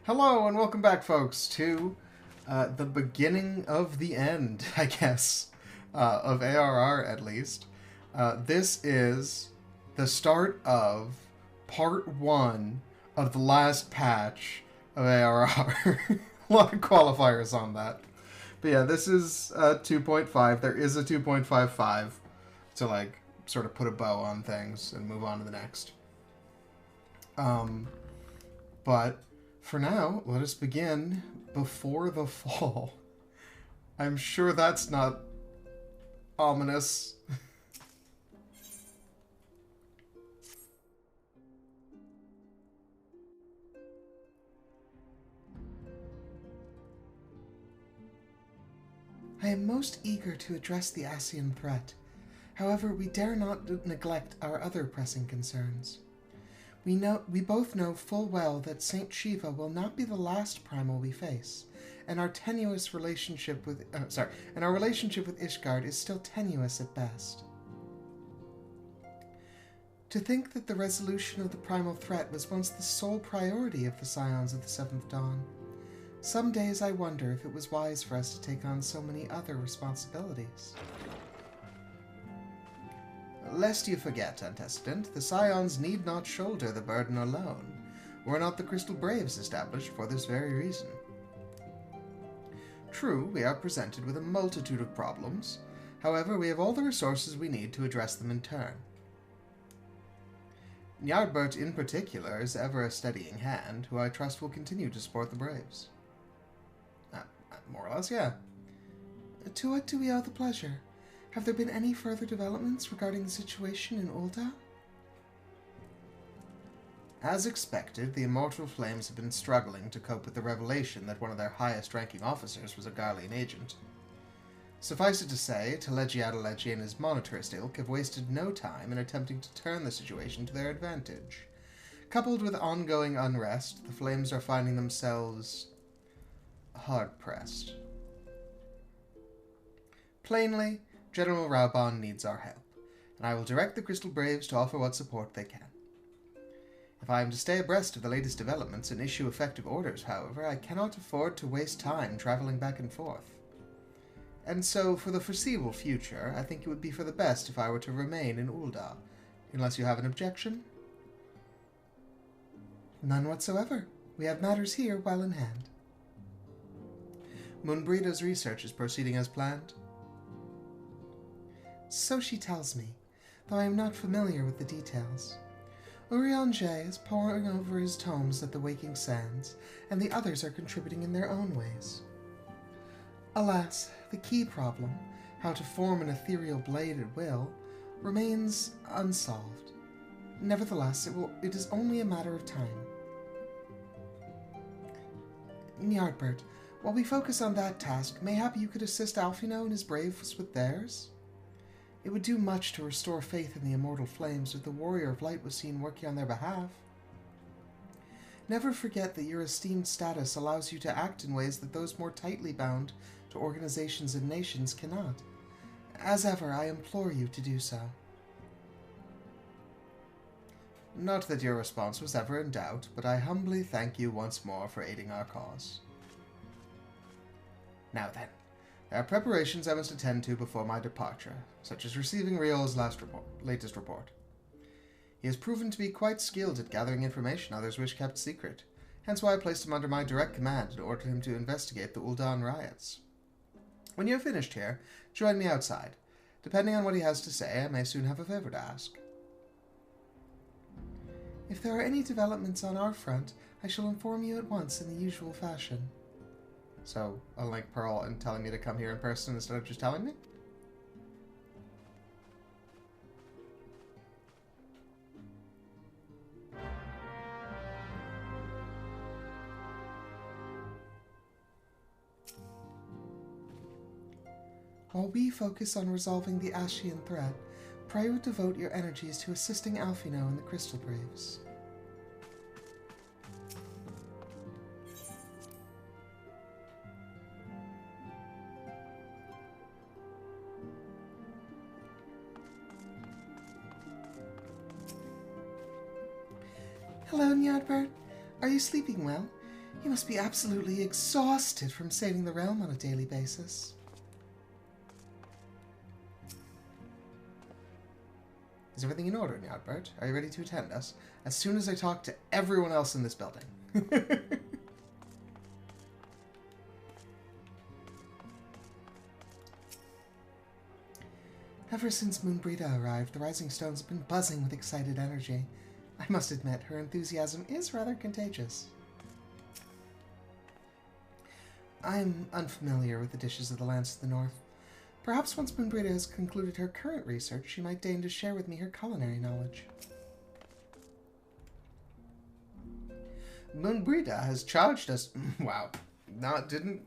Hello and welcome back, folks, to the beginning of the end, I guess, of ARR at least. This is the start of part 1 of the last patch of ARR. A lot of qualifiers on that. But yeah, this is 2.5. There is a 2.55 to, like, sort of put a bow on things and move on to the next. But for now, let us begin before the fall. I'm sure that's not ominous. I am most eager to address the Ascian threat. However, we dare not neglect our other pressing concerns. We both know full well that Saint Shiva will not be the last primal we face, and our relationship with Ishgard is still tenuous at best. To think that the resolution of the primal threat was once the sole priority of the Scions of the Seventh Dawn. Some days I wonder if it was wise for us to take on so many other responsibilities. Lest you forget, Antecedent, the Scions need not shoulder the burden alone. Were not the Crystal Braves established for this very reason? True, we are presented with a multitude of problems. However, we have all the resources we need to address them in turn. Ny'ardbert in particular is ever a steadying hand, who I trust will continue to support the Braves. More or less, yeah. To what do we owe the pleasure? Have there been any further developments regarding the situation in Ul'dah? As expected, the Immortal Flames have been struggling to cope with the revelation that one of their highest-ranking officers was a Garlean agent. Suffice it to say, Telegiadaleji and his monetarist ilk have wasted no time in attempting to turn the situation to their advantage. Coupled with ongoing unrest, the Flames are finding themselves hard-pressed. Plainly, General Raubon needs our help, and I will direct the Crystal Braves to offer what support they can. If I am to stay abreast of the latest developments and issue effective orders, however, I cannot afford to waste time traveling back and forth. And so, for the foreseeable future, I think it would be for the best if I were to remain in Ul'dah, unless you have an objection. None whatsoever. We have matters here well in hand. Moenbryda's research is proceeding as planned. So she tells me, though I am not familiar with the details. Urianger is poring over his tomes at the Waking Sands, and the others are contributing in their own ways. Alas, the key problem, how to form an ethereal blade at will, remains unsolved. Nevertheless, it is only a matter of time. Ny'ardbert, while we focus on that task, mayhap you could assist Alphino and his braves with theirs? It would do much to restore faith in the Immortal Flames if the Warrior of Light was seen working on their behalf. Never forget that your esteemed status allows you to act in ways that those more tightly bound to organizations and nations cannot. As ever, I implore you to do so. Not that your response was ever in doubt, but I humbly thank you once more for aiding our cause. Now then, there are preparations I must attend to before my departure, such as receiving Riol's latest report. He has proven to be quite skilled at gathering information others wish kept secret, hence why I placed him under my direct command and ordered him to investigate the Ul'dah riots. When you have finished here, join me outside. Depending on what he has to say, I may soon have a favor to ask. If there are any developments on our front, I shall inform you at once in the usual fashion. So, a link Pearl and telling me to come here in person instead of just telling me? While we focus on resolving the Ascian threat, pray you devote your energies to assisting Alphino and the Crystal Braves. Hello, Ny'ardbert. Are you sleeping well? You must be absolutely exhausted from saving the realm on a daily basis. Is everything in order, Ny'ardbert? Are you ready to attend us? As soon as I talk to everyone else in this building. Ever since Moenbryda arrived, the Rising Stones have been buzzing with excited energy. I must admit, her enthusiasm is rather contagious. I'm unfamiliar with the dishes of the lands to the north. Perhaps once Moenbryda has concluded her current research, she might deign to share with me her culinary knowledge. Moenbryda has charged us... Wow. Didn't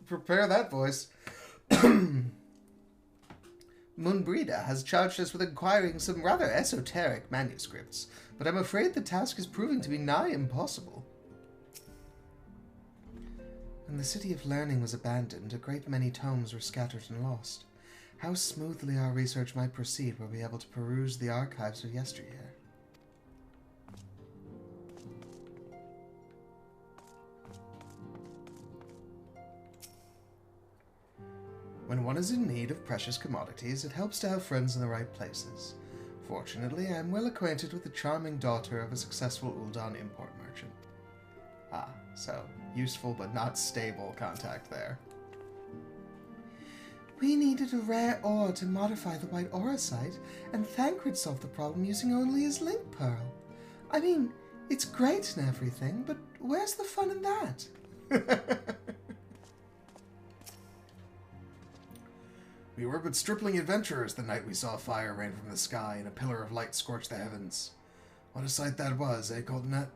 prepare that voice. Moenbryda has charged us with acquiring some rather esoteric manuscripts, but I'm afraid the task is proving to be nigh impossible. When the City of Learning was abandoned, a great many tomes were scattered and lost. How smoothly our research might proceed were we able to peruse the archives of yesteryear. When one is in need of precious commodities, it helps to have friends in the right places. Fortunately, I am well acquainted with the charming daughter of a successful Ul'dan import merchant. Ah, so useful but not stable contact there. We needed a rare ore to modify the white auracite, and Thancred solved the problem using only his link pearl. I mean, it's great and everything, but where's the fun in that? We were but stripling adventurers the night we saw fire rain from the sky and a pillar of light scorch the heavens. What a sight that was, eh, Coltonette?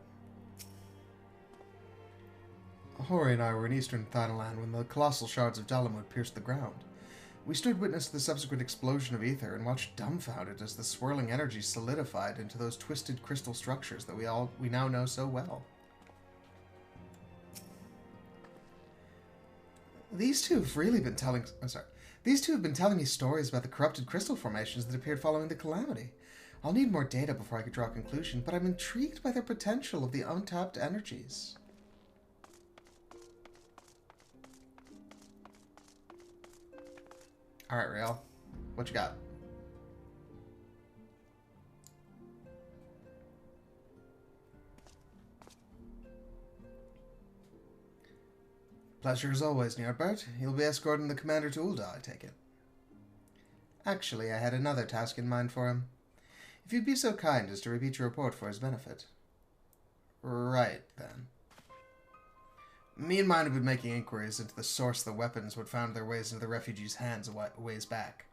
Hori and I were in eastern Thanalan when the colossal shards of Dalamud pierced the ground. We stood witness to the subsequent explosion of ether and watched dumbfounded as the swirling energy solidified into those twisted crystal structures that we now know so well. These two have been telling me stories about the corrupted crystal formations that appeared following the calamity. I'll need more data before I could draw a conclusion, but I'm intrigued by their potential of the untapped energies. Alright, Real. What you got? Pleasure as always, Ny'ardbert. You'll be escorting the commander to Ul'dah, I take it. Actually, I had another task in mind for him. If you'd be so kind as to repeat your report for his benefit. Right, then. Me and mine have been making inquiries into the source of the weapons that found their ways into the refugees' hands a ways back.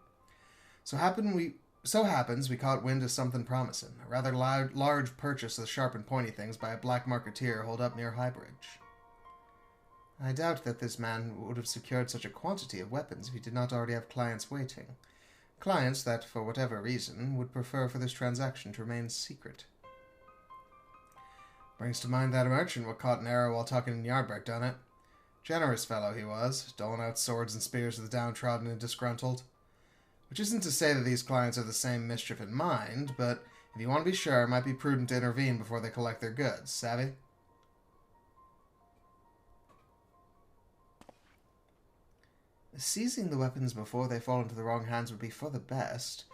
So happens we caught wind of something promising, a rather large purchase of the sharp and pointy things by a black marketeer holed up near Highbridge. I doubt that this man would have secured such a quantity of weapons if he did not already have clients waiting. Clients that, for whatever reason, would prefer for this transaction to remain secret. Brings to mind that merchant what caught an arrow while talking to Ny'ardbert, don't it? Generous fellow he was, doling out swords and spears to the downtrodden and disgruntled. Which isn't to say that these clients are the same mischief in mind, but if you want to be sure, it might be prudent to intervene before they collect their goods, savvy? Seizing the weapons before they fall into the wrong hands would be for the best.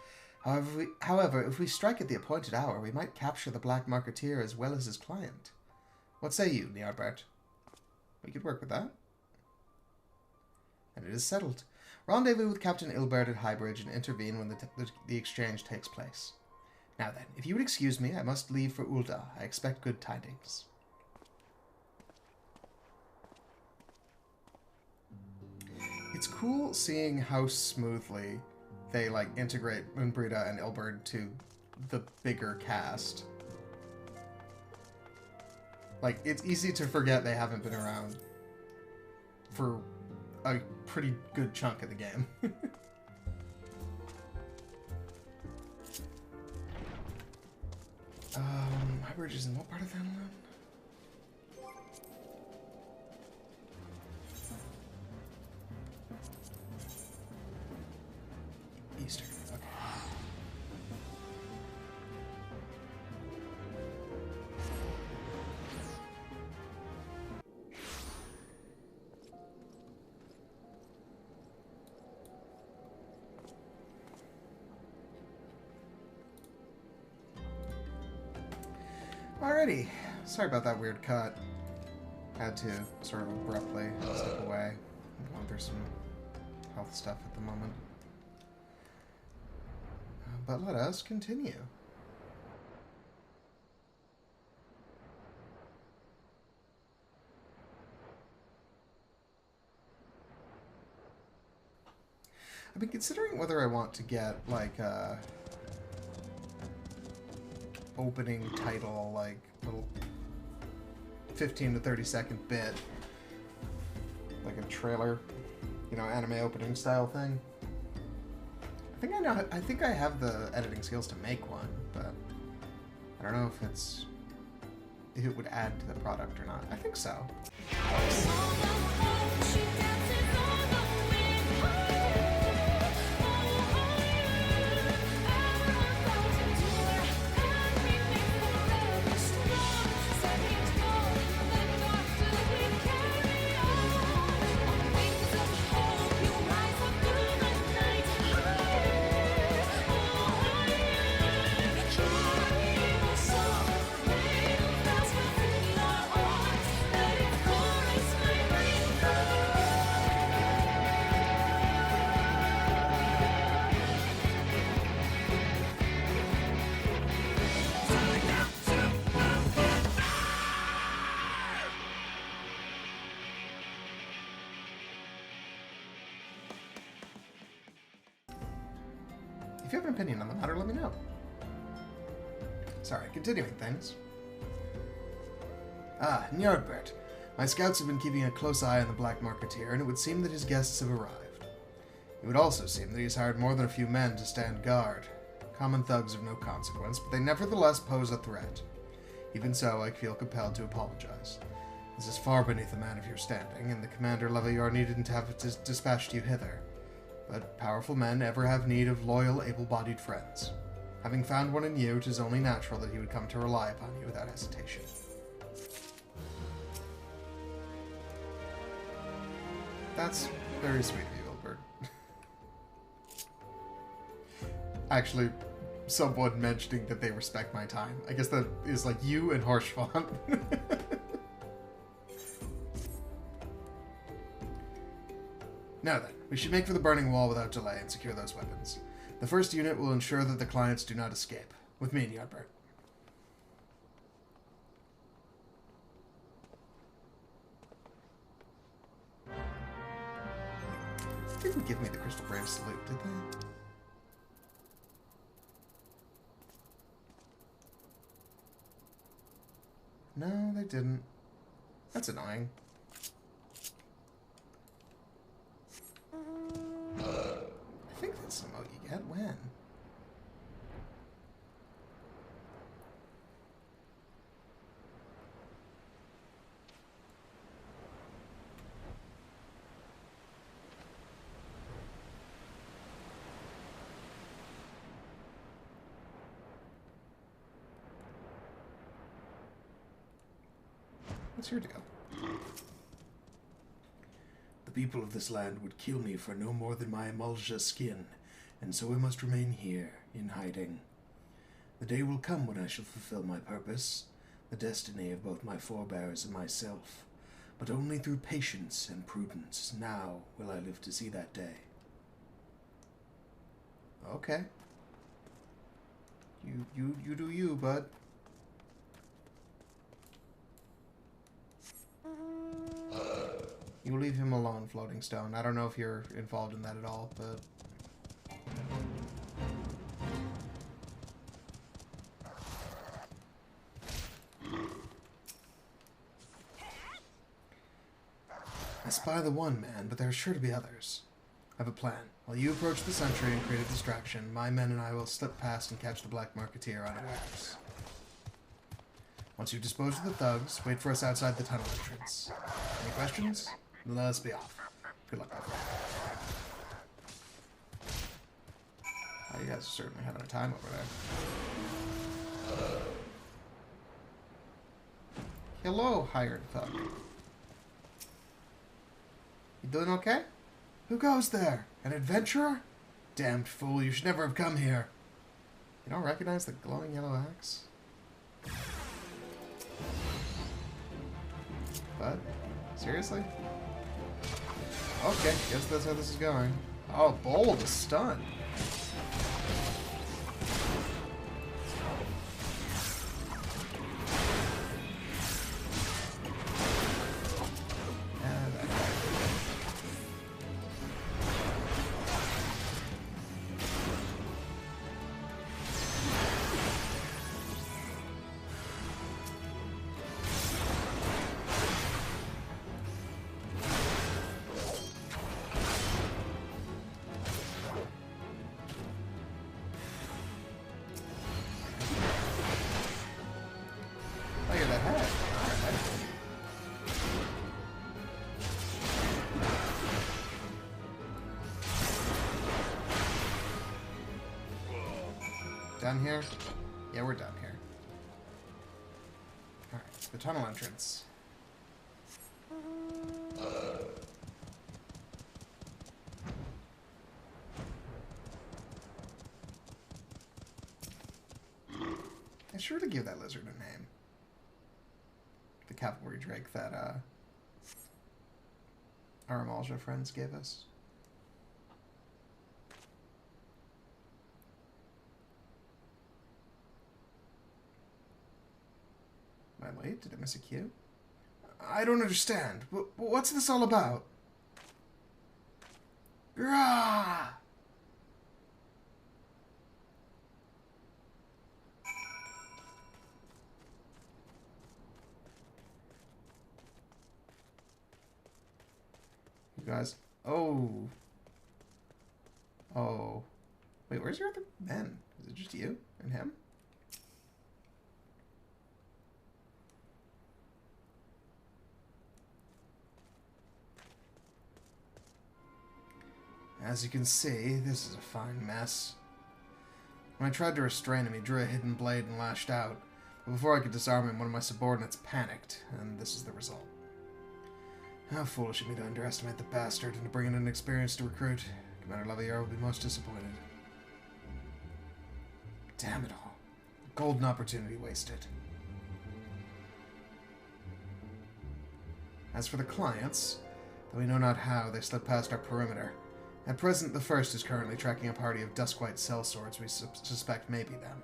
However, if we strike at the appointed hour, we might capture the black marketeer as well as his client. What say you, Ny'ardbert? We could work with that. And it is settled. Rendezvous with Captain Ilbert at Highbridge and intervene when the exchange takes place. Now then, if you would excuse me, I must leave for Ul'dah. I expect good tidings. It's cool seeing how smoothly they, integrate Moenbryda and Ilbert to the bigger cast. It's easy to forget they haven't been around for a pretty good chunk of the game. Highbridge is in what part of Thanalan? Eastern. Okay. Alrighty. Sorry about that weird cut. Had to sort of abruptly step away. I'm going through some health stuff at the moment. But let us continue. I've been considering whether I want to get, like, a opening title, like, little 15 to 30 second bit. Like a trailer, you know, anime opening style thing. I think I have the editing skills to make one, but I don't know if it would add to the product or not. I think so. If you have an opinion on the matter, let me know. Sorry, continuing things. Ny'ardbert. My scouts have been keeping a close eye on the Black Marketeer, and it would seem that his guests have arrived. It would also seem that he's hired more than a few men to stand guard. Common thugs of no consequence, but they nevertheless pose a threat. Even so, I feel compelled to apologize. This is far beneath a man of your standing, and the Commander Levior needn't have dispatched you hither. But powerful men ever have need of loyal, able-bodied friends. Having found one in you, it is only natural that he would come to rely upon you without hesitation. That's very sweet of you, Albert. Actually, someone mentioning that they respect my time. I guess that is like you and Harshfont. Now then, we should make for the burning wall without delay and secure those weapons. The first unit will ensure that the clients do not escape. With me, Ny'ardbert. They didn't give me the Crystal Brave salute, did they? No, they didn't. That's annoying. I think that's the emote you get. When? What's your deal? The people of this land would kill me for no more than my emulsia skin, and so I must remain here, in hiding. The day will come when I shall fulfill my purpose, the destiny of both my forebears and myself, but only through patience and prudence. Now will I live to see that day. Okay. You do you, bud. You leave him alone, Floating Stone. I don't know if you're involved in that at all, but... I spy the one man, but there are sure to be others. I have a plan. While you approach the sentry and create a distraction, my men and I will slip past and catch the Black Marketeer unawares. Once you've disposed of the thugs, wait for us outside the tunnel entrance. Any questions? Let us be off. Good luck, my friend. Oh, you guys are certainly having a time over there. Hello, hired thug. You doing okay? Who goes there? An adventurer? Damned fool, you should never have come here. You don't recognize the glowing yellow axe? But, seriously? Okay, guess that's how this is going. Oh, bold, a stun. Done here? Yeah, we're done here. Alright, the tunnel entrance. I sure to give that lizard a name. The cavalry drake that our Amalja friends gave us. Am I late? Did I miss a cue? I don't understand. What's this all about? Rah! You guys... Oh. Oh. Wait, where's your other men? Is it just you and him? As you can see, this is a fine mess. When I tried to restrain him, he drew a hidden blade and lashed out. But before I could disarm him, one of my subordinates panicked, and this is the result. How foolish of me to underestimate the bastard and to bring in an experienced recruit. Commander Lavier will be most disappointed. Damn it all. A golden opportunity wasted. As for the clients, though we know not how, they slipped past our perimeter. At present, the first is currently tracking a party of Duskwhite sellswords we suspect may be them.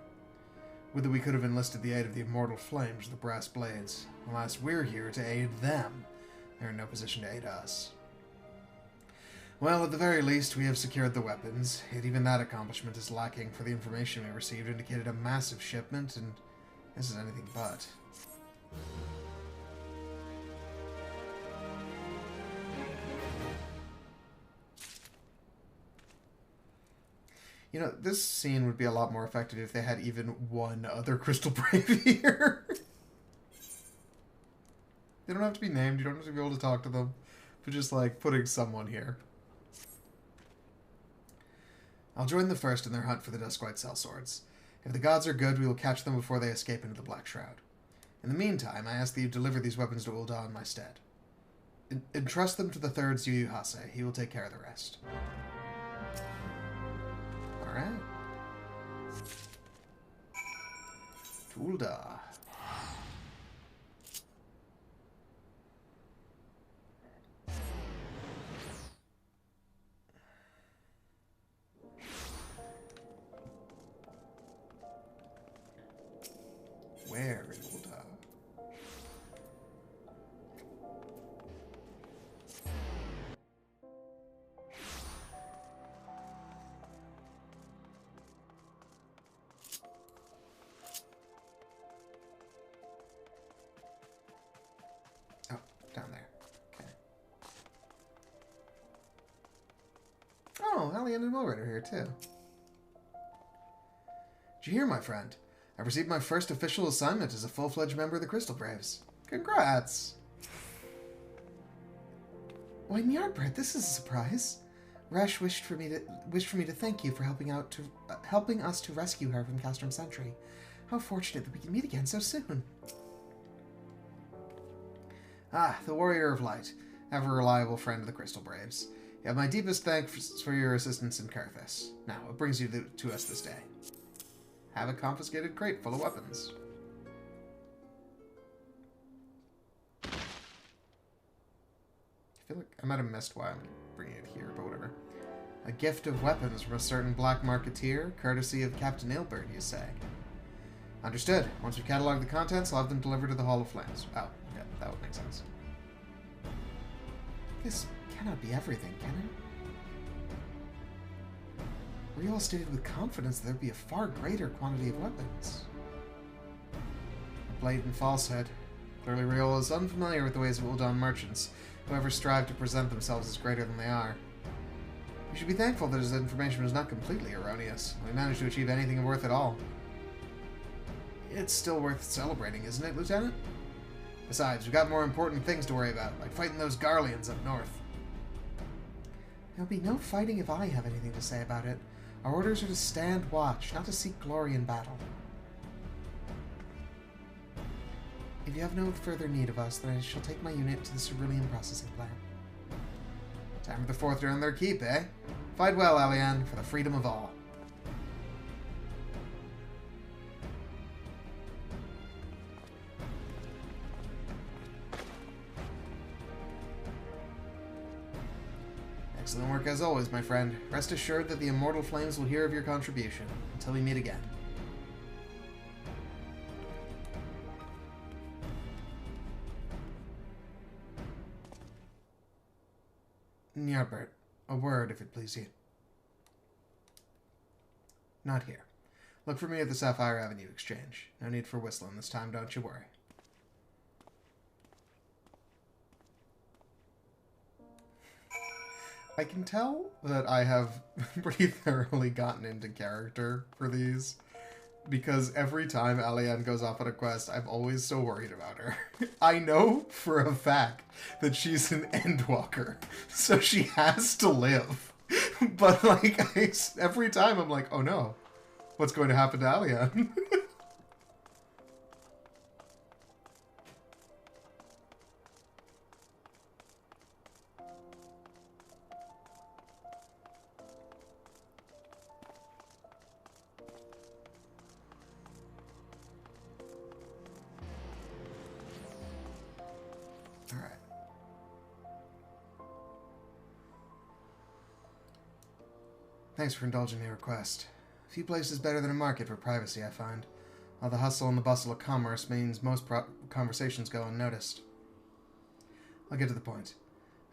Would that we could have enlisted the aid of the immortal flames of the brass blades. Alas, we're here to aid them. They're in no position to aid us. Well, at the very least, we have secured the weapons, yet even that accomplishment is lacking, for the information we received indicated a massive shipment, and this is anything but. You know, this scene would be a lot more effective if they had even one other Crystal Brave here. They don't have to be named, you don't have to be able to talk to them, but just, like, putting someone here. I'll join the first in their hunt for the Duskwhite sellswords. If the gods are good, we will catch them before they escape into the Black Shroud. In the meantime, I ask that you deliver these weapons to Ul'dah in my stead. Entrust them to the third Zuyuhase. He will take care of the rest. Alright. To Ul'dah. Where in Ul'dah? Oh, down there. Okay. Oh, Ascian and Moenbryda are here too. Did you hear, my friend? I've received my first official assignment as a full-fledged member of the Crystal Braves. Congrats! Why, Ny'ardbert, this is a surprise. Resh wished for me to thank you for helping us to rescue her from Castrum Sentry. How fortunate that we can meet again so soon. Ah, the Warrior of Light, ever reliable friend of the Crystal Braves. You have my deepest thanks for your assistance in Karthus. Now, what brings you to us this day? Have a confiscated crate full of weapons. I feel like I might have missed why I'm bringing it here, but whatever. A gift of weapons from a certain black marketeer, courtesy of Captain Ny'ardbert, you say. Understood. Once we catalog the contents, I'll have them delivered to the Hall of Flames. Oh, yeah, that would make sense. This cannot be everything, can it? Riol stated with confidence that there would be a far greater quantity of weapons. A blatant falsehood. Clearly Riol is unfamiliar with the ways of Ul'dahn merchants, who ever strive to present themselves as greater than they are. You should be thankful that his information was not completely erroneous. We managed to achieve anything worth it all. It's still worth celebrating, isn't it, Lieutenant? Besides, we've got more important things to worry about, like fighting those Garleans up north. There'll be no fighting if I have anything to say about it. Our orders are to stand watch, not to seek glory in battle. If you have no further need of us, then I shall take my unit to the cerulean processing plant. Time for the fourth to earn their keep, eh? Fight well, Ascian, for the freedom of all. Excellent work as always, my friend. Rest assured that the immortal flames will hear of your contribution. Until we meet again. Ny'ardbert, a word, if it please you. Not here. Look for me at the Sapphire Avenue Exchange. No need for whistling this time, don't you worry. I can tell that I have pretty thoroughly gotten into character for these, because every time Ascian goes off on a quest, I'm always so worried about her. I know for a fact that she's an Endwalker, so she has to live. But, like, every time I'm like, oh no, what's going to happen to Ascian? Thanks for indulging my request. A few places better than a market for privacy, I find. All the hustle and the bustle of commerce means most conversations go unnoticed. I'll get to the point.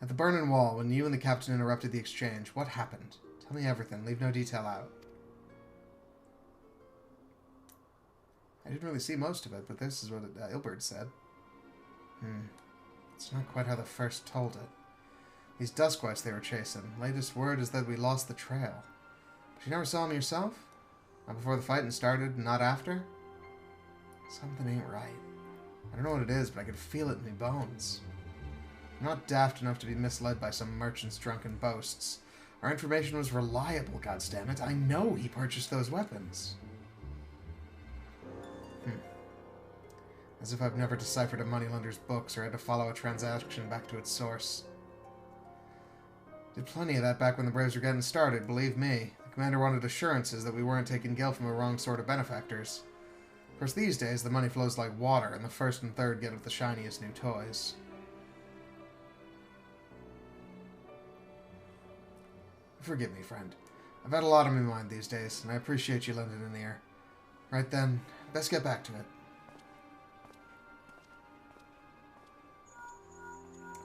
At the Burning Wall, when you and the captain interrupted the exchange, what happened? Tell me everything. Leave no detail out. I didn't really see most of it, but this is what Ny'ardbert said. It's not quite how the first told it. These Duskwights they were chasing. Latest word is that we lost the trail. But you never saw them yourself? Not before the fighting started, and not after? Something ain't right. I don't know what it is, but I can feel it in my bones. I'm not daft enough to be misled by some merchant's drunken boasts. Our information was reliable, goddammit. I know he purchased those weapons. As if I've never deciphered a moneylender's books or had to follow a transaction back to its source. Did plenty of that back when the Braves were getting started, believe me. The commander wanted assurances that we weren't taking gil from the wrong sort of benefactors. Of course, these days, the money flows like water, and the first and third get the shiniest new toys. Forgive me, friend. I've had a lot on my mind these days, and I appreciate you lending an ear. Right then, best get back to it.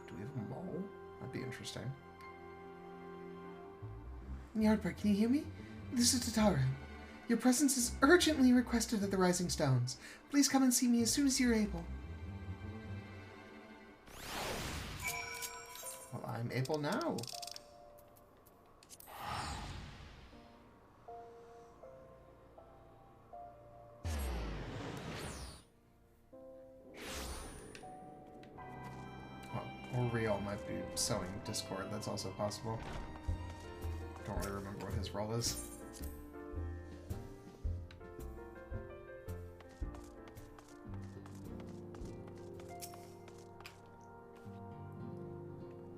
Do we have a mole? That'd be interesting. Ny'ardbert, can you hear me? This is Tataru. Your presence is urgently requested at the Rising Stones. Please come and see me as soon as you're able. Well, I'm able now. Or Riol might be sowing discord, that's also possible. Don't really remember what his role is.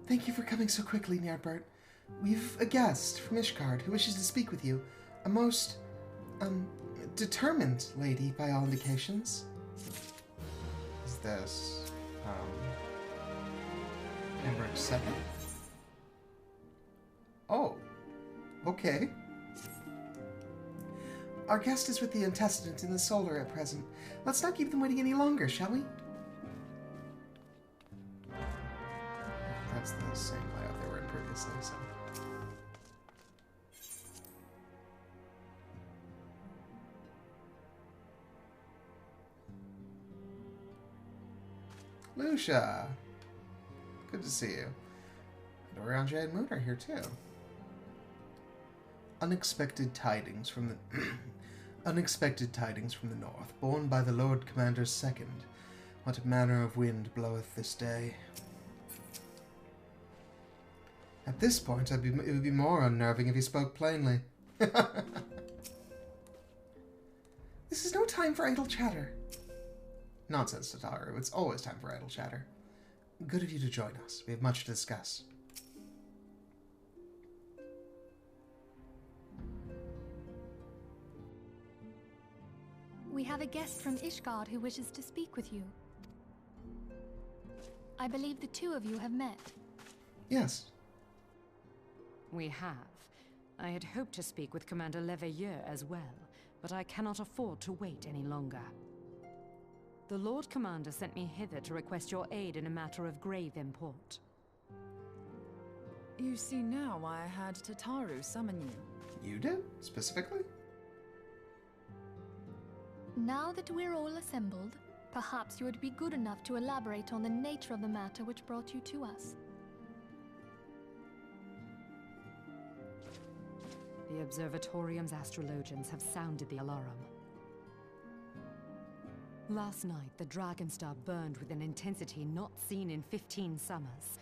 Thank you for coming so quickly, Ny'ardbert. We've a guest from Ishgard who wishes to speak with you. A most, determined lady, by all indications. Is this, Ny'ardbert 2nd? Oh. Okay. Our guest is with the intestines in the solar at present. Let's not keep them waiting any longer, shall we? That's the same layout they were in previously, so... Lucia! Good to see you. And Oranje and Moon are here too. Unexpected tidings from the... Unexpected tidings from the north, borne by the Lord Commander's second. What manner of wind bloweth this day? At this point, it would be more unnerving if he spoke plainly. This is no time for idle chatter. Nonsense, Tataru. It's always time for idle chatter. Good of you to join us. We have much to discuss. We have a guest from Ishgard who wishes to speak with you. I believe the two of you have met. Yes. We have. I had hoped to speak with Commander Leveilleur as well, but I cannot afford to wait any longer. The Lord Commander sent me hither to request your aid in a matter of grave import. You see now why I had Tataru summon you. You did? Specifically? Now that we're all assembled, perhaps you would be good enough to elaborate on the nature of the matter which brought you to us. The Observatorium's astrologians have sounded the alarm. Last night, the Dragon Star burned with an intensity not seen in 15 summers.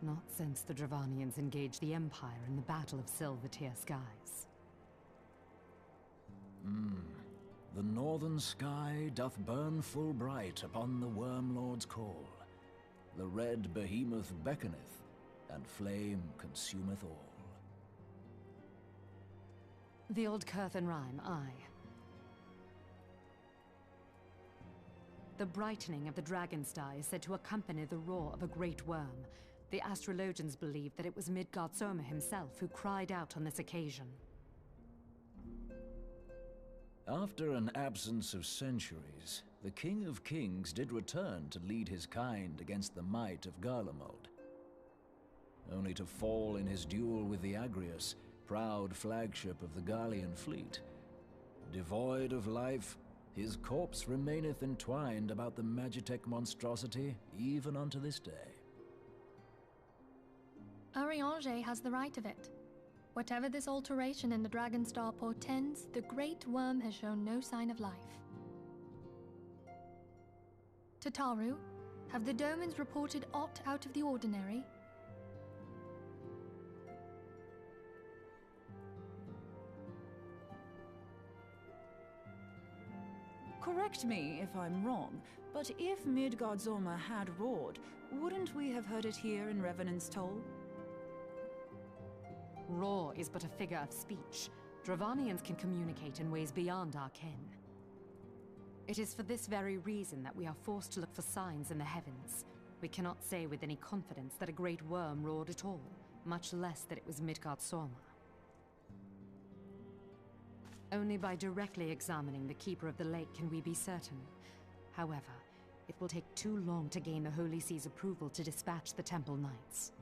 Not since the Dravanians engaged the Empire in the Battle of Silver-Tier Skies. The northern sky doth burn full bright upon the Wormlord's call. The red behemoth beckoneth, and flame consumeth all. The old Curthan rhyme, aye. The brightening of the Dragon Star is said to accompany the roar of a great worm. The astrologians believe that it was Midgard-Soma himself who cried out on this occasion. After an absence of centuries, the King of Kings did return to lead his kind against the might of Garlemald. Only to fall in his duel with the Agrius, proud flagship of the Gallian fleet. Devoid of life, his corpse remaineth entwined about the Magitech monstrosity even unto this day. Ariange has the right of it. Whatever this alteration in the Dragon Star portends, the Great Worm has shown no sign of life. Tataru, have the Domans reported aught out of the ordinary? Correct me if I'm wrong, but if Midgard-Soma had roared, wouldn't we have heard it here in Revenant's Toll? Roar is but a figure of speech. Dravanians can communicate in ways beyond our ken. It is for this very reason that we are forced to look for signs in the heavens. We cannot say with any confidence that a great worm roared at all, much less that it was Midgard-Soma. Only by directly examining the Keeper of the Lake can we be certain. However, it will take too long to gain the Holy See's approval to dispatch the Temple Knights.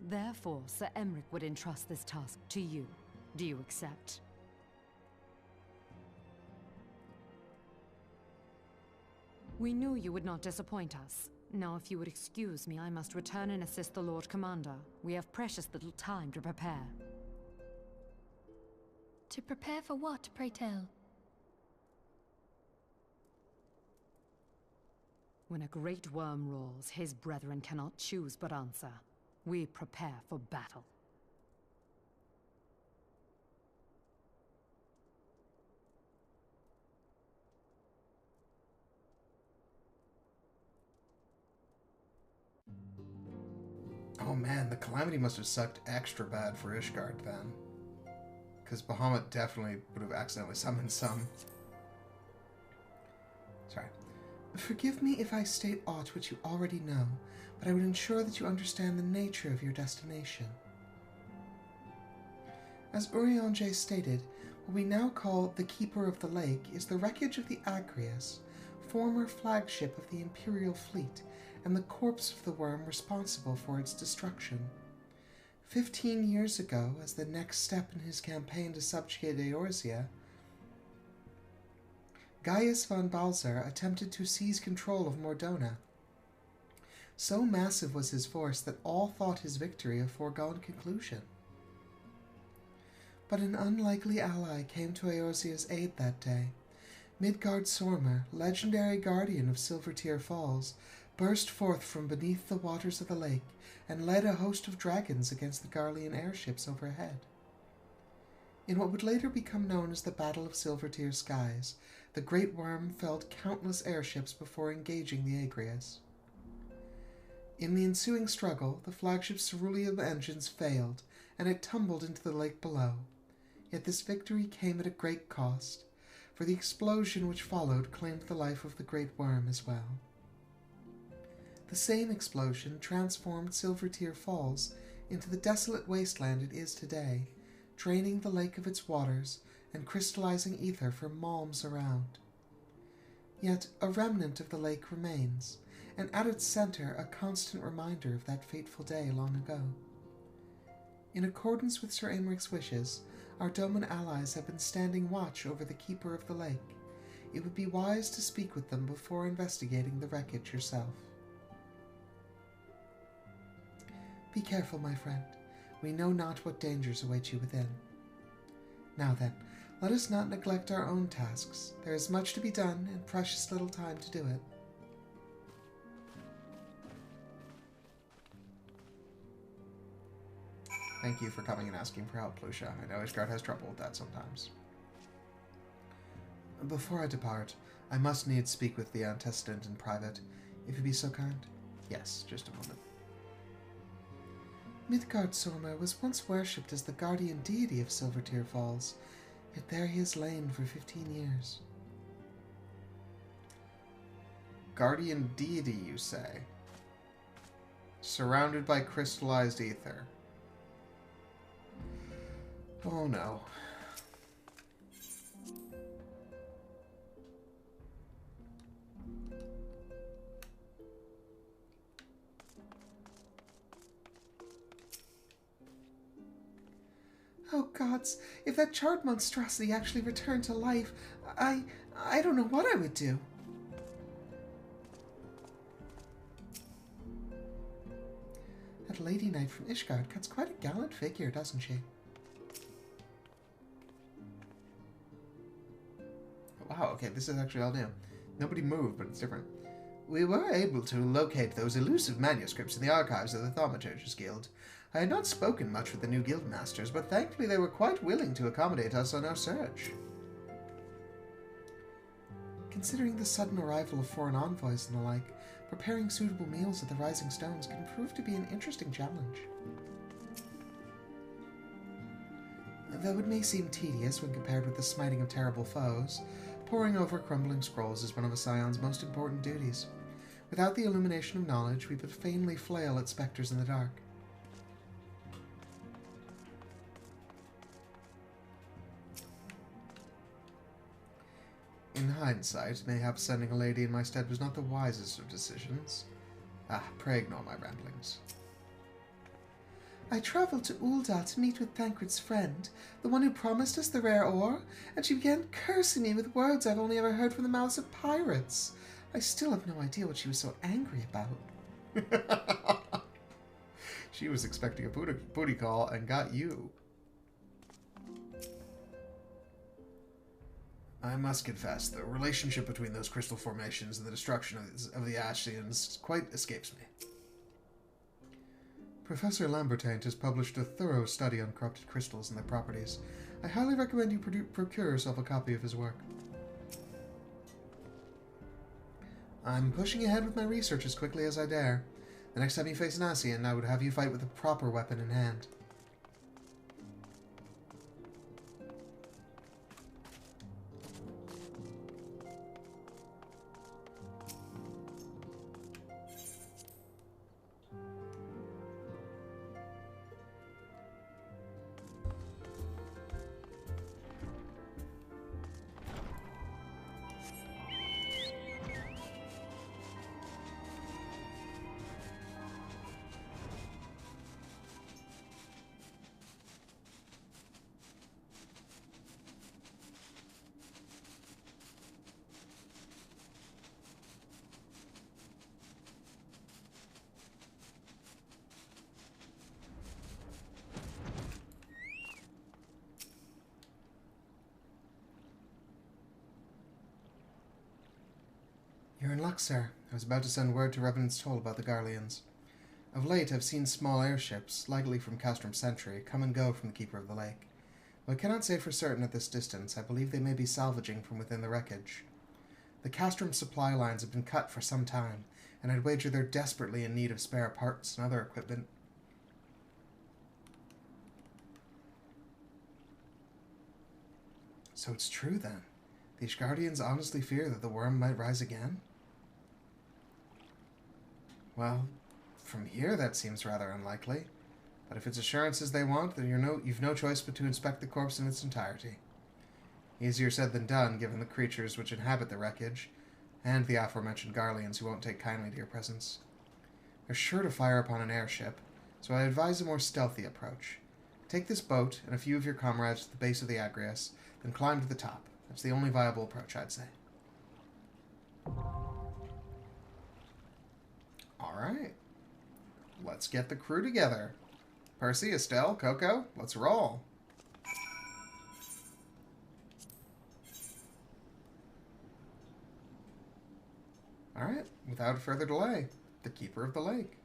Therefore, Sir Emric would entrust this task to you. Do you accept? We knew you would not disappoint us. Now, if you would excuse me, I must return and assist the Lord Commander. We have precious little time to prepare. To prepare for what, pray tell? When a great worm roars, his brethren cannot choose but answer. We prepare for battle. Oh man, the Calamity must have sucked extra bad for Ishgard then. Because Bahamut definitely would have accidentally summoned some. Sorry. Forgive me if I state aught which you already know, but I would ensure that you understand the nature of your destination. As Urianger stated, what we now call the Keeper of the Lake is the wreckage of the Agrias, former flagship of the Imperial fleet, and the corpse of the worm responsible for its destruction. 15 years ago, as the next step in his campaign to subjugate Eorzea, Gaius von Balzer attempted to seize control of Mordona. So massive was his force that all thought his victory a foregone conclusion. But an unlikely ally came to Eorzea's aid that day. Midgard Sormer, legendary guardian of Silvertear Falls, burst forth from beneath the waters of the lake and led a host of dragons against the Garlean airships overhead. In what would later become known as the Battle of Silvertear Skies, the Great Worm felled countless airships before engaging the Agrias. In the ensuing struggle, the flagship's cerulean engines failed, and it tumbled into the lake below. Yet this victory came at a great cost, for the explosion which followed claimed the life of the Great Worm as well. The same explosion transformed Silvertear Falls into the desolate wasteland it is today, draining the lake of its waters and crystallizing ether for malms around. Yet a remnant of the lake remains, and at its center a constant reminder of that fateful day long ago. In accordance with Sir Aymric's wishes, our Doman allies have been standing watch over the Keeper of the Lake. It would be wise to speak with them before investigating the wreckage yourself. Be careful, my friend. We know not what dangers await you within. Now then, let us not neglect our own tasks. There is much to be done, and precious little time to do it. Thank you for coming and asking for help, Lucia. I know Ishgard has trouble with that sometimes. Before I depart, I must needs speak with the antecedent in private, if you be so kind. Yes, just a moment. Midgard Sormer was once worshipped as the guardian deity of Silvertear Falls, yet there he has lain for 15 years. Guardian deity, you say? Surrounded by crystallized ether. Oh no. Oh gods, if that charred monstrosity actually returned to life, I don't know what I would do. That Lady Knight from Ishgard cuts quite a gallant figure, doesn't she? Wow, okay, this is actually all new. Nobody moved, but it's different. We were able to locate those elusive manuscripts in the archives of the Thaumaturges Guild. I had not spoken much with the new guildmasters, but thankfully they were quite willing to accommodate us on our search. Considering the sudden arrival of foreign envoys and the like, preparing suitable meals at the Rising Stones can prove to be an interesting challenge. Though it may seem tedious when compared with the smiting of terrible foes, poring over crumbling scrolls is one of a scion's most important duties. Without the illumination of knowledge, we but vainly flail at spectres in the dark. In hindsight, mayhap sending a lady in my stead was not the wisest of decisions. Pray ignore my ramblings. I travelled to Ul'dah to meet with Thancred's friend, the one who promised us the rare ore, and she began cursing me with words I've only ever heard from the mouths of pirates. I still have no idea what she was so angry about. She was expecting a booty call and got you. I must confess, the relationship between those crystal formations and the destruction of the Ascians quite escapes me. Professor Lambertaint has published a thorough study on corrupted crystals and their properties. I highly recommend you procure yourself a copy of his work. I'm pushing ahead with my research as quickly as I dare. The next time you face an Ascian, I would have you fight with a proper weapon in hand. luck, sir. I was about to send word to Revenant's Toll about the Garleans. Of late, I've seen small airships, likely from Castrum Sentry, come and go from the Keeper of the Lake. Though I cannot say for certain at this distance, I believe they may be salvaging from within the wreckage. The Castrum supply lines have been cut for some time, and I'd wager they're desperately in need of spare parts and other equipment. So it's true, then. The Ishgardians honestly fear that the worm might rise again? Well, from here that seems rather unlikely. But if it's assurances they want, then you've no choice but to inspect the corpse in its entirety. Easier said than done, given the creatures which inhabit the wreckage, and the aforementioned Garleans who won't take kindly to your presence. They're sure to fire upon an airship, so I advise a more stealthy approach. Take this boat and a few of your comrades to the base of the Agrias, then climb to the top. That's the only viable approach, I'd say. Alright. Let's get the crew together. Percy, Estelle, Coco, let's roll. Alright, without further delay, the Keeper of the Lake.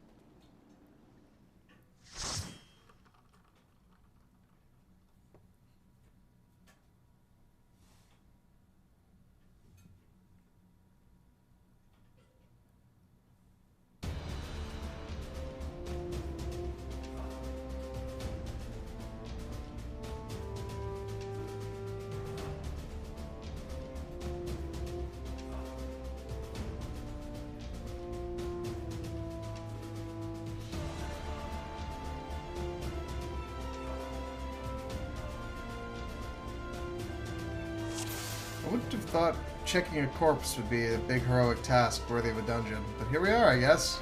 I wouldn't have thought checking a corpse would be a big heroic task worthy of a dungeon, but here we are, I guess.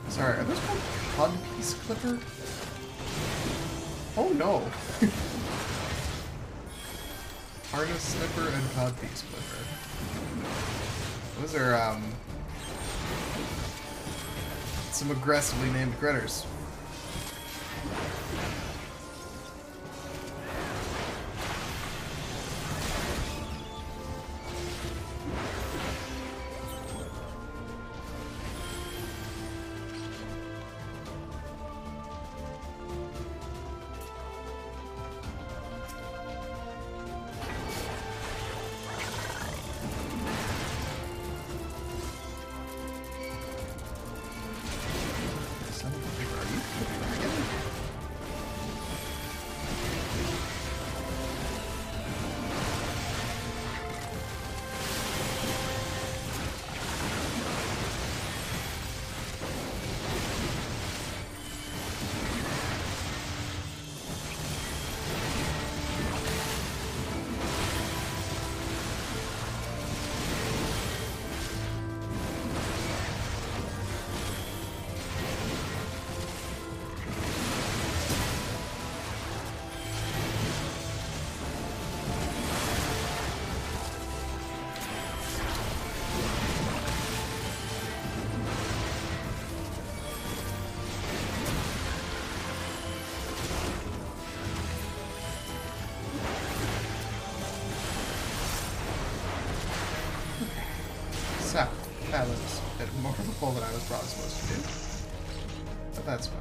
Sorry, are those called Codpiece Clipper? Oh no! Harness Snipper and Codpiece Clipper. Those are, some aggressively named critters. So, that was a bit more of a pull than I was probably supposed to do. But that's fine.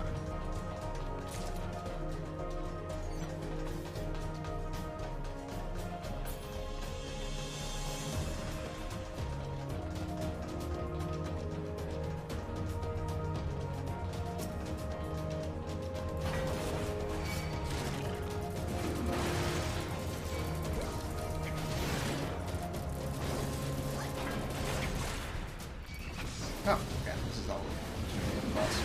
Oh, okay, this is all the boss.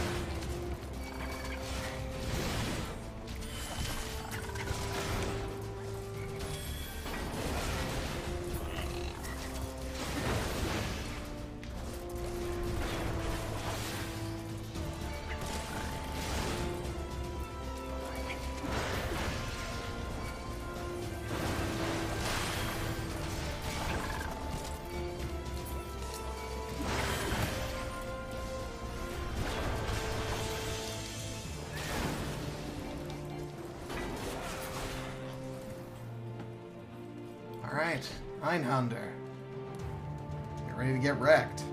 Alright, Einhander. Get ready to get wrecked.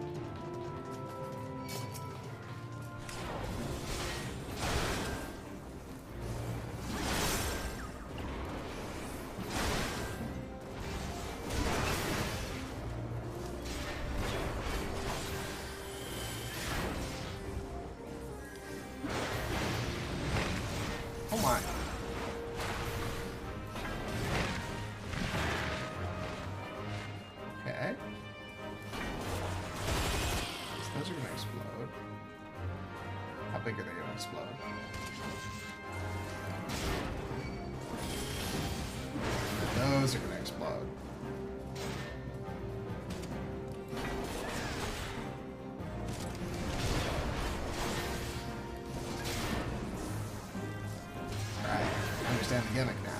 Oh my. Okay. So those are gonna explode. How big are they gonna explode? Those are gonna explode. Alright, I understand the gimmick now.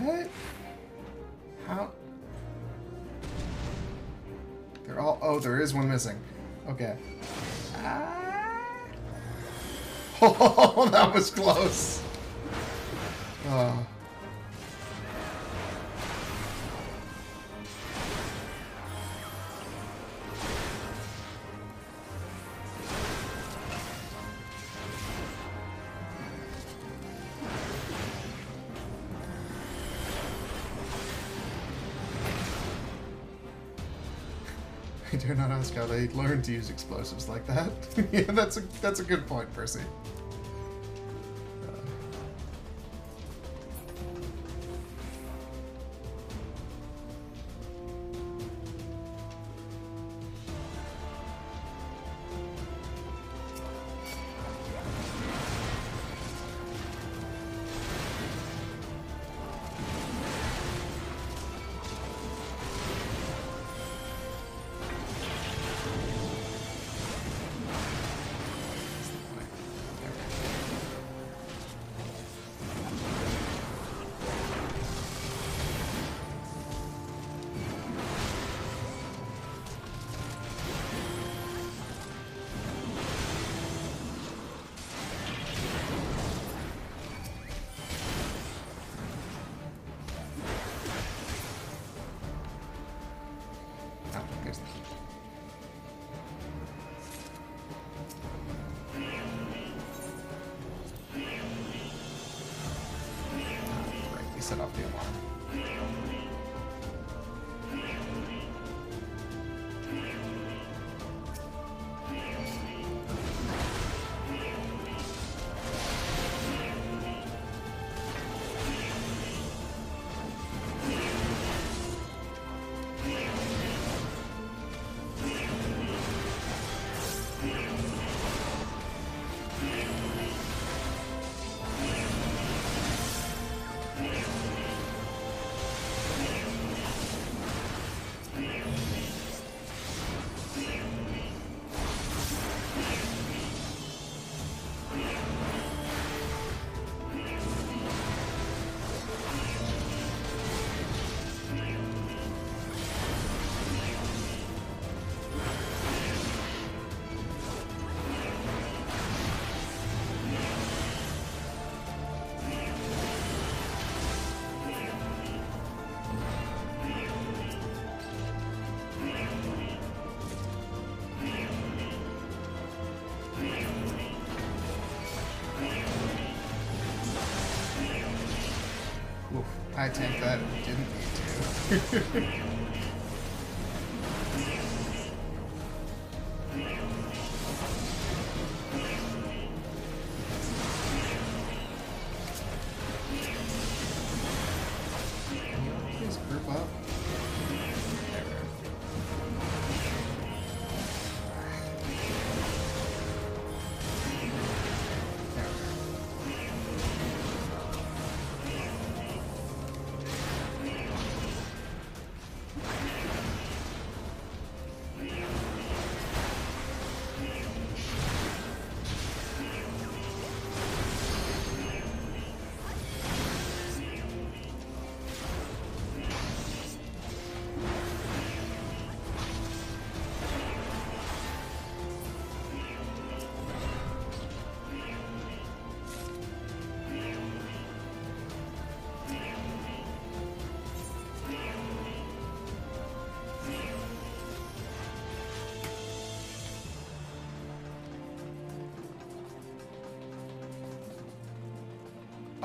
What? How? They're all... Oh, there is one missing. Okay. Ah. Oh, that was close. Oh. I dare not ask how they learned to use explosives like that. Yeah, that's a good point, Percy. Oh, there's the key. Right, we set off the alarm. Oof, I tanked that and didn't need to. Please group up. There we go. There we go.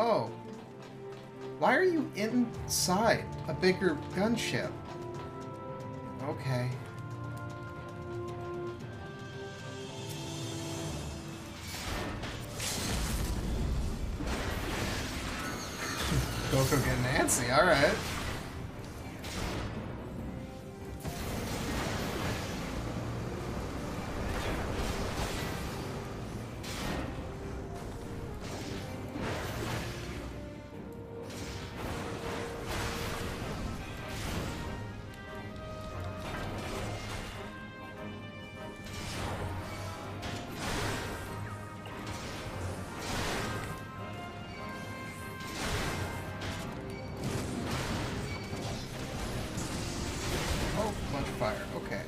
Oh. Why are you inside a bigger gunship? Okay. Coco getting antsy, alright. Fire. Okay.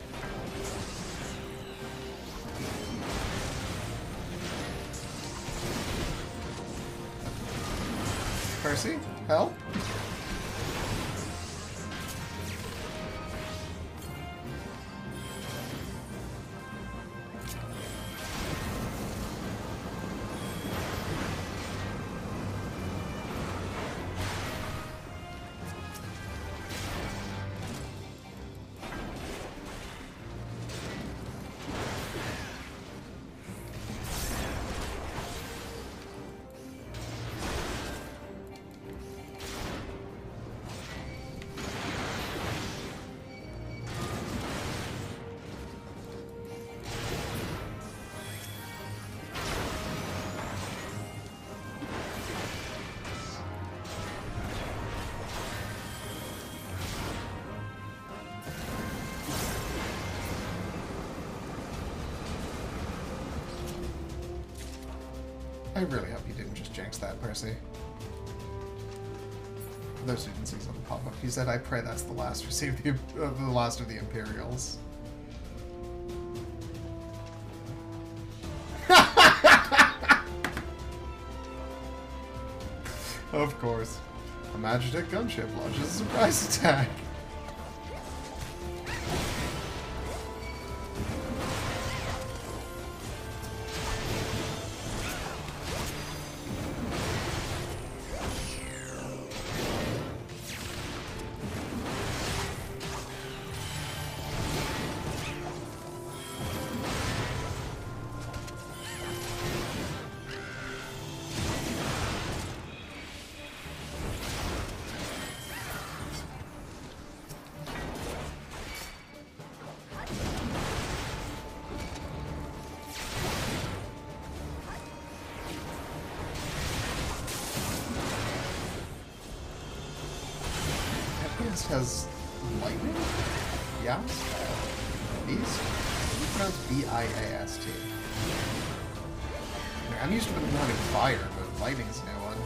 Percy, help? I really hope you didn't just jinx that, Percy. For those who didn't see something pop up, he said, "I pray that's the last the last of the Imperials." Of course, a Magitek gunship launches a surprise attack. Has lightning? Yeah? Beast? It's pronounced B-I-A-S-T. I mean, I'm used to having fire, but lightning's a new one.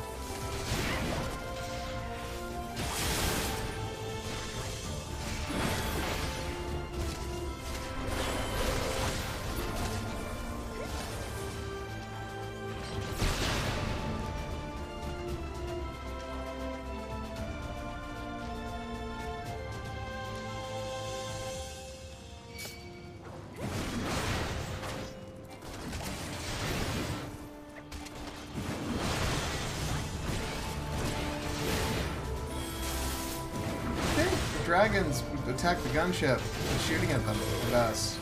Dragons attack the gunship, shooting at them at us.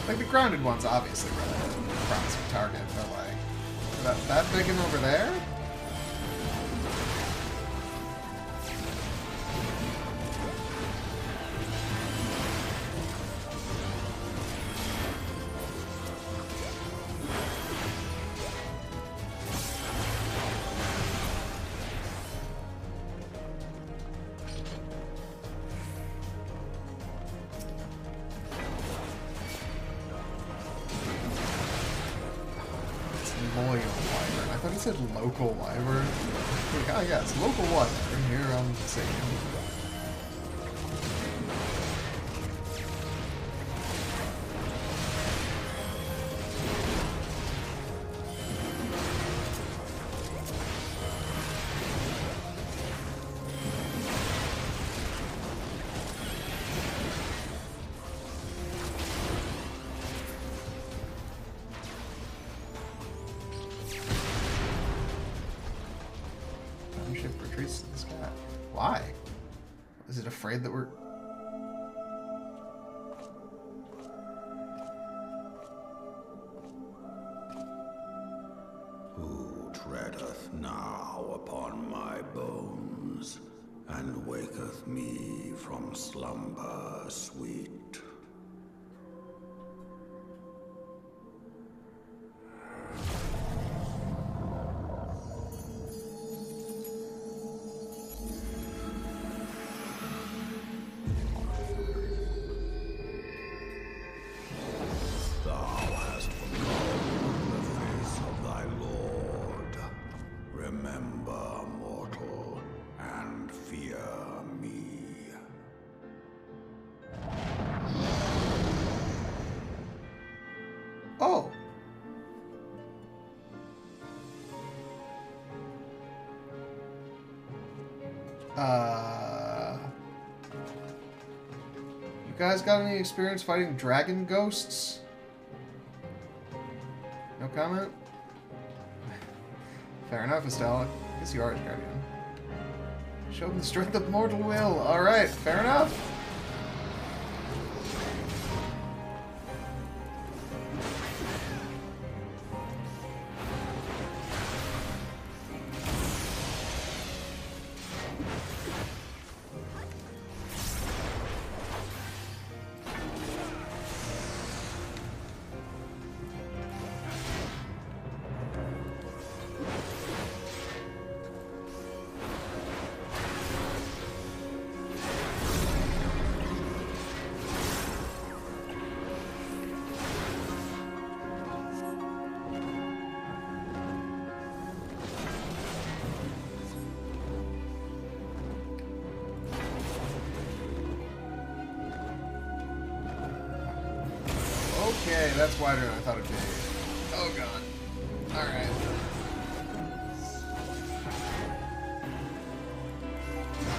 Like, the grounded one's obviously really a promising target, but like, that big one over there? Loyal wyvern. I thought it said local wyvern. Like, oh yeah, it's local wyvern here on the scene. ship retreats to the sky. Why? Is it afraid that we're... Who treadeth now upon my bones, and waketh me from slumber sweet? Oh! You guys got any experience fighting dragon ghosts? No comment? Fair enough, Estelle. I guess you are Ishgardian. Show them the strength of mortal will. Alright, fair enough. Okay, that's wider than I thought it'd be. Oh god. Alright.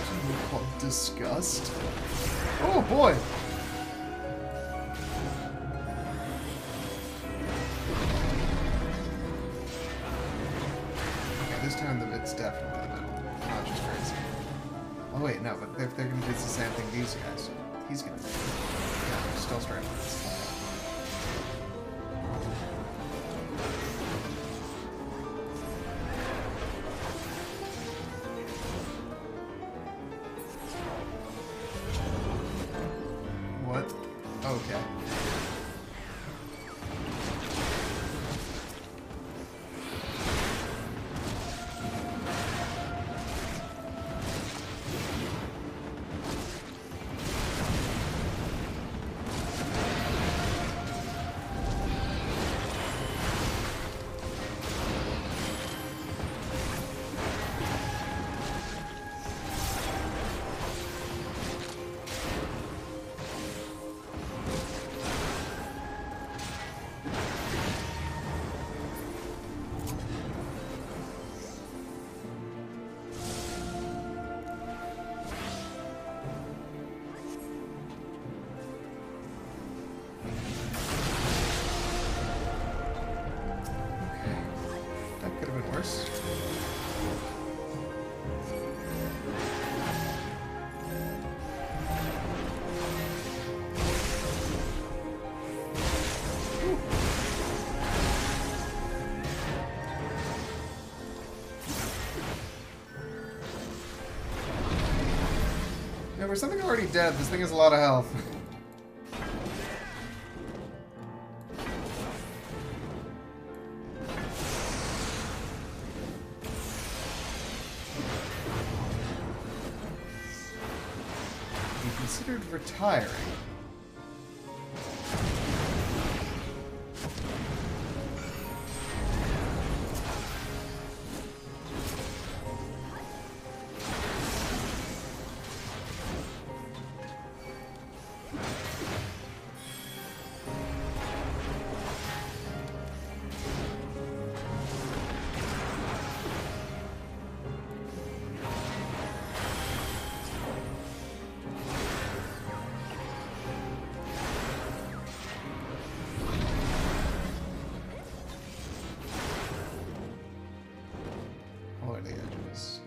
Something called disgust. Oh boy! Okay, this time it's definitely the middle. Not just crazy. Oh wait, no, but if they're gonna do the same thing these guys, he's gonna do it. Yeah, still straight on this. Okay. Worse. Yeah, for something already dead, this thing has a lot of health. Considered retiring. The edges.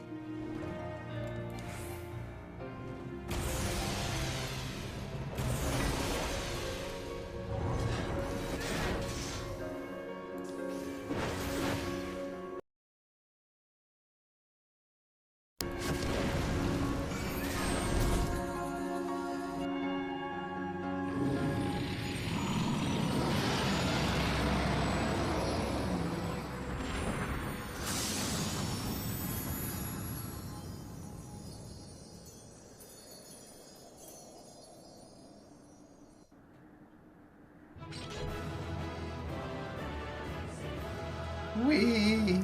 Whee!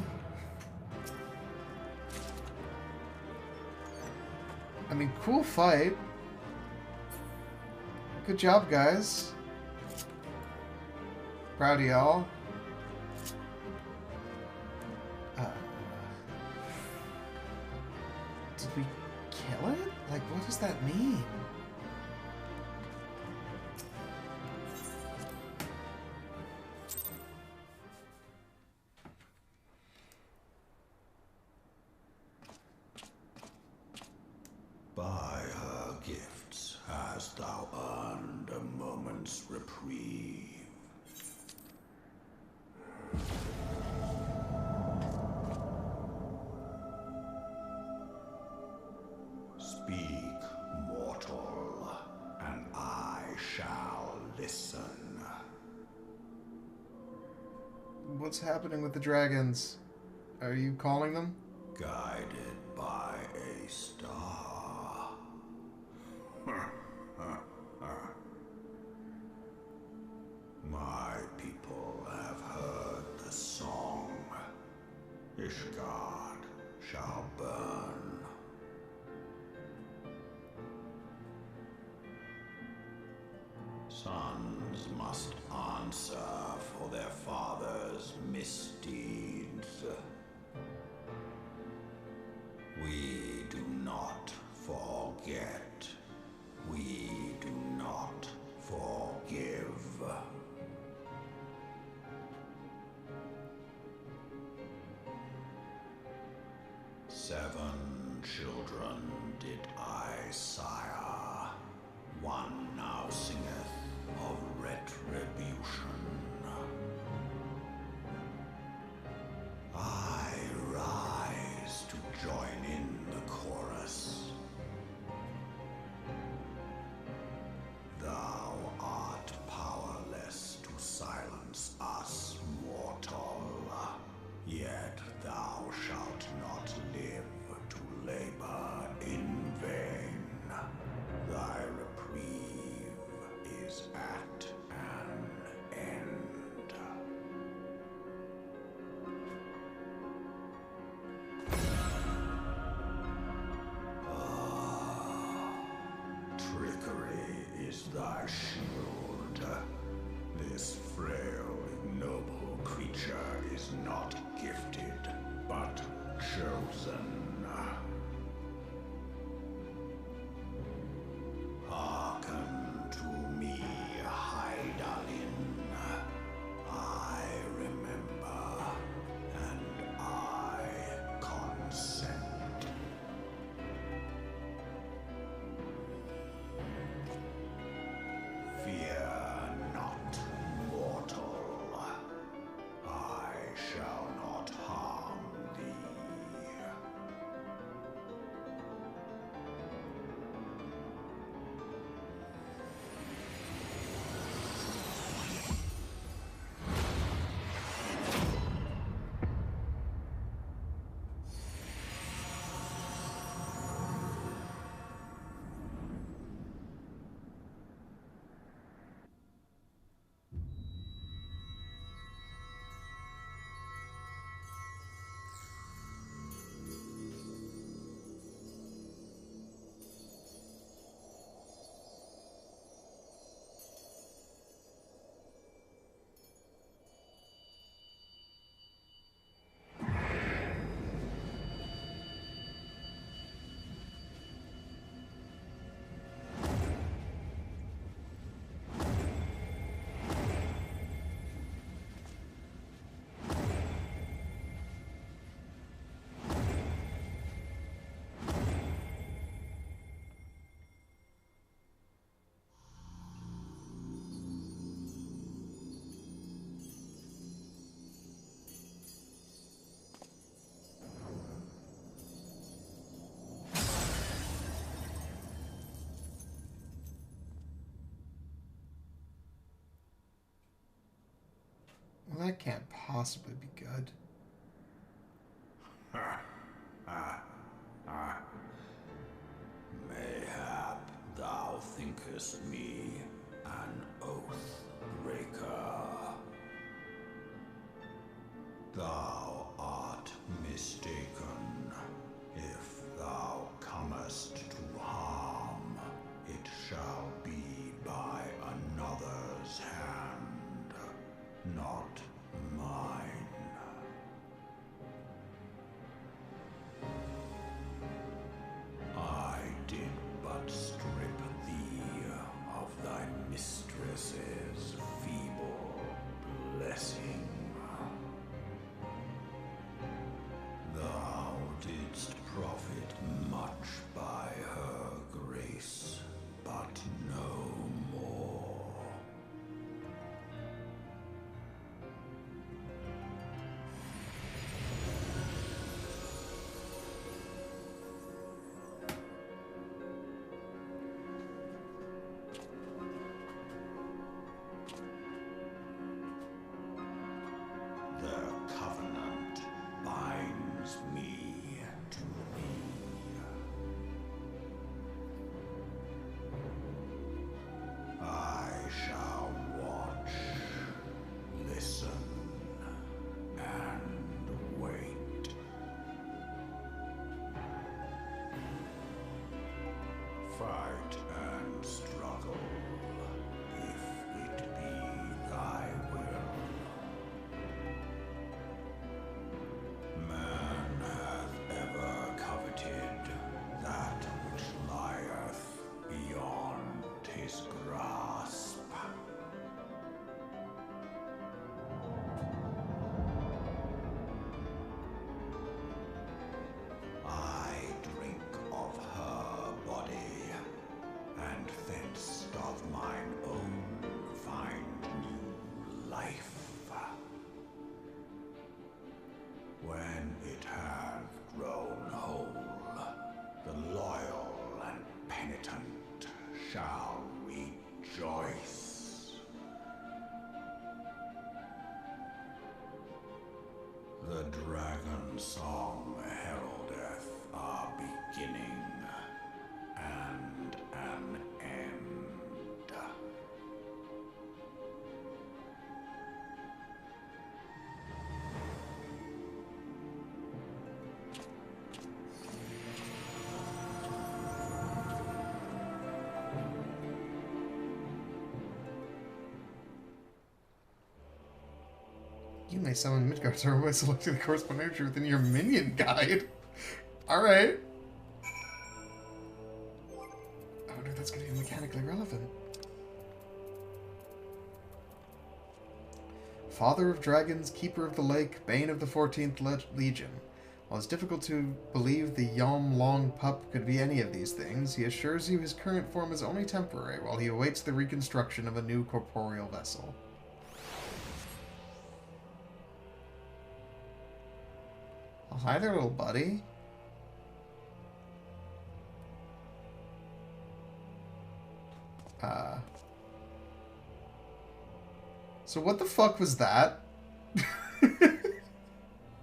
I mean, cool fight. Good job, guys. Proud of y'all. Did we kill it? Like, what does that mean? By her gifts hast thou earned a moment's reprieve. Speak, mortal, and I shall listen. What's happening with the dragons? Are you calling them? Guided by a star. My people have heard the song. Ishgard shall burn. Sons must answer for their father's misdeeds. We do not forget. We do not forgive. Seven children did I sire. One now singeth of retribution. I rise to join in the chorus. Thou art powerless to silence us, mortal. Yet thou shalt not live to labor in vain. Thy reprieve is at an end. Trickery is thy shield. This frail, ignoble creature is not gifted, but chosen. Hearken to me, Hydaelyn. I remember, and I consent. Fear not, mortal. I shall not harm thee. Well, that can't possibly be good. Mayhap thou thinkest me an oath breaker. Thou art mistaken. If thou comest to harm, it shall be by another's hand, not mine. I did but strip thee of thy mistress's feeble blessing. Thou didst profit much by her grace, but no more. The covenant binds me to thee. I shall watch, listen, and wait. Fight and struggle, if it be thy will. Man hath ever coveted that which lieth beyond his grasp. I drink of her body, and thence doth mine own find new life. When it hath grown whole, the loyal and penitent shall rejoice. The dragon song heraldeth our beginning and an end. You may summon Midgard Zora by selecting the corresponding energy within your minion guide. Alright. I wonder if that's going to be mechanically relevant. Father of Dragons, Keeper of the Lake, Bane of the 14th Legion. While it's difficult to believe the Yom Long Pup could be any of these things, he assures you his current form is only temporary while he awaits the reconstruction of a new corporeal vessel. Oh, hi there, little buddy. So what the fuck was that?